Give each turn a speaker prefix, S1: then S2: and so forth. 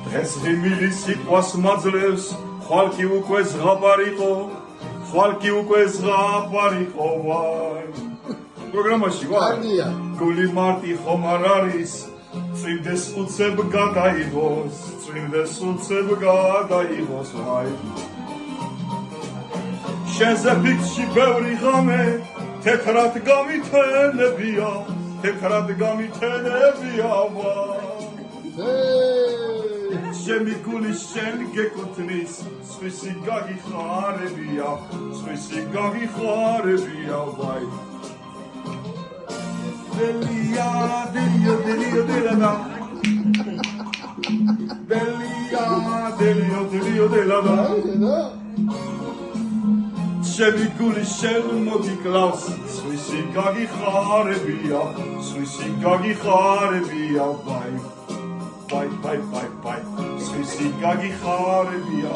S1: დღეს ღიმილი სიტყვას მაძლევს ხვალკი უკვე ზღაპარიყო ხვალკი უკვე ზღაპარიყო ვაი პროგრამაში ვარ გული მარტი ხომ არ არის წვიმდეს უცებ გადაიღოს წვიმდეს უცებ გადაიღოს ვაი შენზე ფიქში ბევრი ღამე თეთრად გამითენებია თეთრად გამითენებია ჩემი გული შენ გეკუთვნის სხვისი გაგიხარებია სხვისი გაგიხარებია ვაი დელია დელია დელია დელანა დელია დელია დელია დელანა ჩემი გული შენ მოგიკლავს სხვისი გაგიხარებია სხვისი გაგიხარებია ვაი Bye, bye, bye, bye. Swissy gagi kharebia.